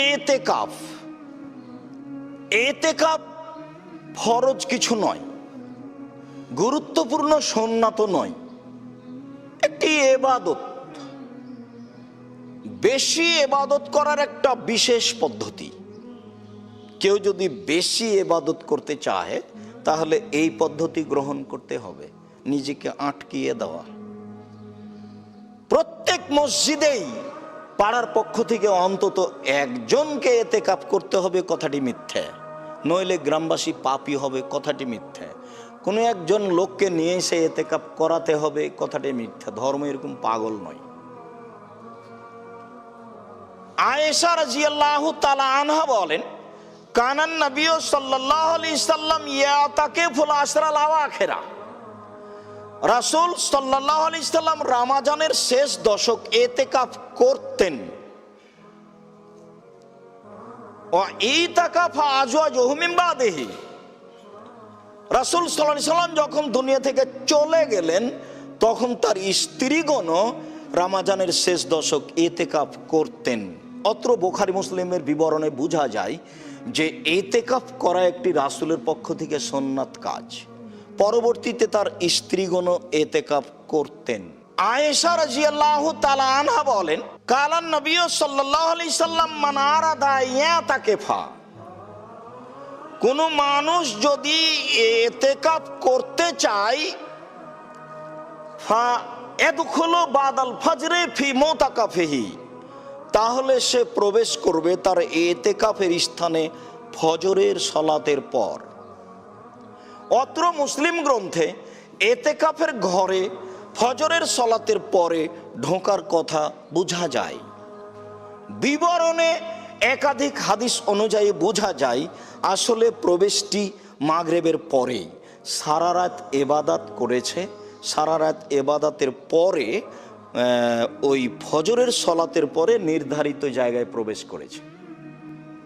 এতেকাফ, এতেকাফ ফরজ কিছু নয়, গুরুত্বপূর্ণ সুন্নাত নয়, একটি ইবাদত, বেশি ইবাদত করার একটা বিশেষ পদ্ধতি। কেউ যদি বেশি ইবাদত করতে চায় তাহলে এই পদ্ধতি গ্রহণ করতে হবে, নিজেকে আটকিয়ে দেওয়া। প্রত্যেক মসজিদেই পাড়ার পক্ষ থেকে অন্তত একজনকে এতেকাফ করতে হবে, কথাটি মিথ্যে। নইলে গ্রামবাসী পাপী হবে, কথাটি মিথ্যে। কোনো একজন লোককে নিয়ে এসে এতেকাফ করাতে হবে, কথাটি মিথ্যা। ধর্ম এরকম পাগল নয়। আয়েশা রাদিয়াল্লাহু তাআলা আনহা বলেন, কানান নবী সাল্লাল্লাহু আলাইহি সাল্লাম ইয়াতাকিফুল আশরাল আওয়াখিরা, রাসূল সাল্লাল্লাহু আলাইহি সাল্লাম রমজানের শেষ দশক এতেকাফ করতেন। ওয়া ইতাকাফা আজওয়াজুহু মিন বাদিহি, রাসূল সাল্লাল্লাহু আলাইহি সাল্লাম যখন দুনিয়া থেকে চলে গেলেন তখন তার স্ত্রীগণও রমজানের শেষ দশক এতেকাফ করতেন। অত্র বুখারী মুসলিমের বিবরণে বোঝা যায় যে এতেকাফ করা একটি রাসূলের পক্ষ থেকে সুন্নাত কাজ। পরবর্তীতে তার স্ত্রীগণও এতেকাফ করতেন। আয়েশা রাদিয়াল্লাহু তাআলা আনহা বলেন, কালান নবী সাল্লাল্লাহু আলাইহি সাল্লাম মান আরাদা ইয়াতাকিফা, কোন মানুষ যদি এতেকাফ করতে চায়, ফা ইয়াদখুলু বাদাল ফজরে ফি মুতাকাফিহি, তাহলে সে প্রবেশ করবে তার এতেকাফের স্থানে ফজরের সালাতের পর। অত্র মুসলিম গ্রন্থে এতেকাফের ঘরে ফজরের সালাতের পরে ঢোকার কথা বোঝা যায়। বিবরণে একাধিক হাদিস অনুযায়ী বোঝা যায় আসলে প্রবেশটি মাগরিবের পরে। সারা রাত ইবাদত করেছে, সারা রাত ইবাদতের পরে ওই ফজরের সালাতের পরে নির্ধারিত জায়গায় প্রবেশ করেছে,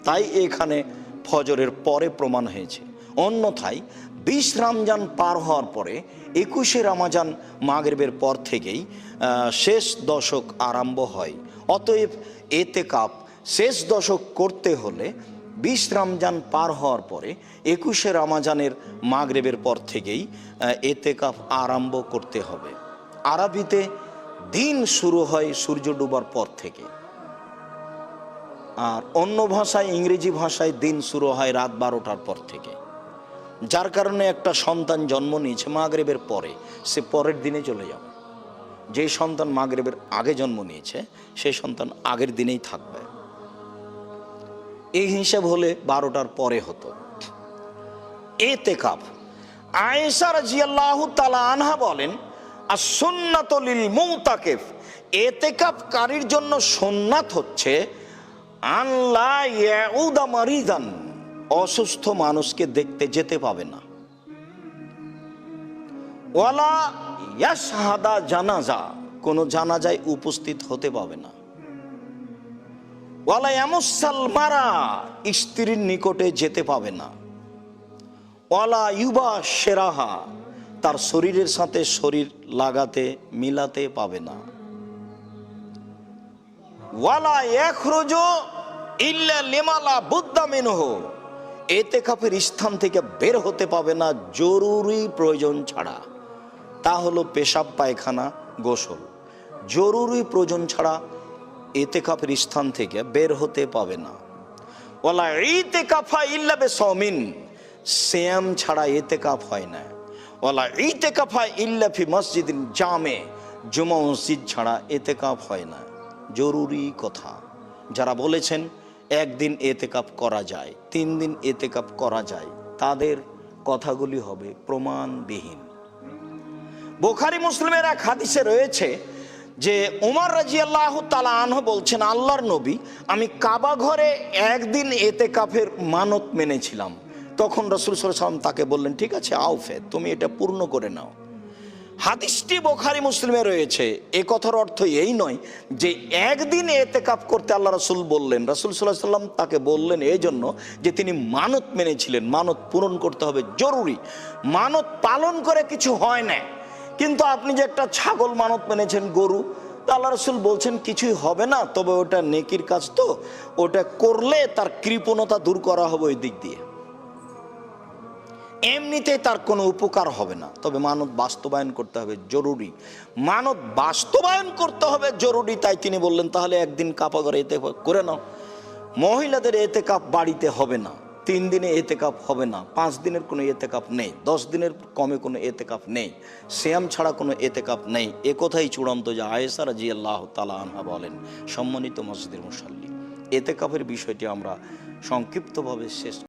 তাই এখানে ফজরের পরে প্রমাণ হয়েছে। অন্যথায় 20 রমজান পার হওয়ার পরে 21শে রমজান মাগরিবের পর থেকেই শেষ দশক আরম্ভ হয়। অতএব এতেকাফ শেষ দশক করতে হলে 20 রমজান পার হওয়ার পরে 21শে রমজানের মাগরিবের পর থেকেই এতেকাফ আরম্ভ করতে হবে। আরবিতে দিন শুরু হয় সূর্য ডোবার পর থেকে, আর অন্য ভাষায় ইংরেজি ভাষায় দিন শুরু হয় রাত 12টার পর থেকে। যার কারণে একটা সন্তান জন্ম নিয়েছে মাগরিবের পরে, সে পরের দিনে চলে যাবে। যে সন্তান মাগরিবের আগে জন্ম নিয়েছে সেই সন্তান আগের দিনেই থাকবে। এই হিসাব হলে 12টার পরে হতো। এতেকাফ, আয়েশা রাদিয়াল্লাহু তাআলা আনহা বলেন, as-sunnatu lil মুতাকিফ, এতেকাফকারীর জন্য সুন্নাত হচ্ছে আল্লা ইয়াউদা মারিদান, অসুস্থ মানুষকে দেখতে যেতে পাবে না। ওয়ালা ইয়াশহাদা জানাজা, কোন জানাজায় উপস্থিত হতে পাবে না। ওয়ালা ইয়ামুসাল মারা, স্ত্রীর নিকটে যেতে পাবে না। ওয়ালা ইউবাশিরাহা, তার শরীরের সাথে শরীর লাগাতে মিলাতে পাবে না। ওয়ালা ইয়াখরুজু ইল্লা লিমা লা বুদ্দা মিনহু, এতেকাফের স্থান থেকে বের হতে পাবে না জরুরি প্রয়োজন ছাড়া। তা হলো পেশাব পায়খানা গোসল। জরুরি প্রয়োজন ছাড়া এতেকাফের স্থান থেকে বের হতে পাবে না। ওয়ালা ইতিকাফা ইল্লা বিসাওমিন, সিয়াম ছাড়া এতেকাফ হয় না। ওয়ালা ইতিকাফা ইল্লা ফি মসজিদিন জামে, জুমা মসজিদ ছাড়া এতেকাফ হয় না। জরুরি কথা। যারা বলেছেন একদিন এতেকাফ করা যায়, 3 দিন এতেকাফ করা যায়, তাদের কথাগুলি হবে প্রমাণবিহীন। বুখারী মুসলিমের এক হাদিসে রয়েছে যে উমর রাদিয়াল্লাহু তাআলা আনহু বলছেন, আল্লাহর নবী, আমি কাবা ঘরে একদিন এতেকাফের মানত মেনেছিলাম। তখন রাসূল সাল্লাল্লাহু আলাইহি ওয়াসাল্লাম তাকে বললেন, ঠিক আছে আওফে, তুমি এটা পূর্ণ করে নাও। হাদিসটি বুখারী মুসলিমে রয়েছে। এ কথার অর্থ এই নয় যে একদিন এতেকাফ করতে আল্লাহ রাসূল বললেন। রাসূল সাল্লাল্লাহু আলাইহি ওয়াসাল্লাম তাকে বললেন এই জন্য যে তিনি মানত মেনেছিলেন, মানত পূরণ করতে হবে, জরুরি। মানত পালন করে কিছু হয় না, কিন্তু আপনি যে একটা ছাগল মানত মেনেছেন, গরু, তা আল্লাহ রসুল বলছেন কিছুই হবে না, তবে ওটা নেকির কাজ, তো ওটা করলে তার কৃপণতা দূর করা হবে ওই দিক দিয়ে, এমনিতে তার কোনো উপকার হবে না। তবে মানত বাস্তবায়ন করতে হবে, জরুরি। মানত বাস্তবায়ন করতে হবে জরুরি, তাই তিনি বললেন তাহলে একদিন কাপা করে এতে করে নাও। মহিলাদের এতেকাপ বাড়িতে হবে না, 3 দিনে এতেকাপ হবে না, 5 দিনের কোনো এতেকাপ নেই, 10 দিনের কমে কোনো এতেকাপ নেই, সিয়াম ছাড়া কোনো এতেকাপ নেই। এ কথাই চূড়ান্ত যে আয়েশা রাদিয়াল্লাহু তাআলা আনহা বলেন, সম্মানিত মসজিদের মুসাল্লি, এতেকাপের বিষয়টি আমরা সংক্ষিপ্তভাবে শেষ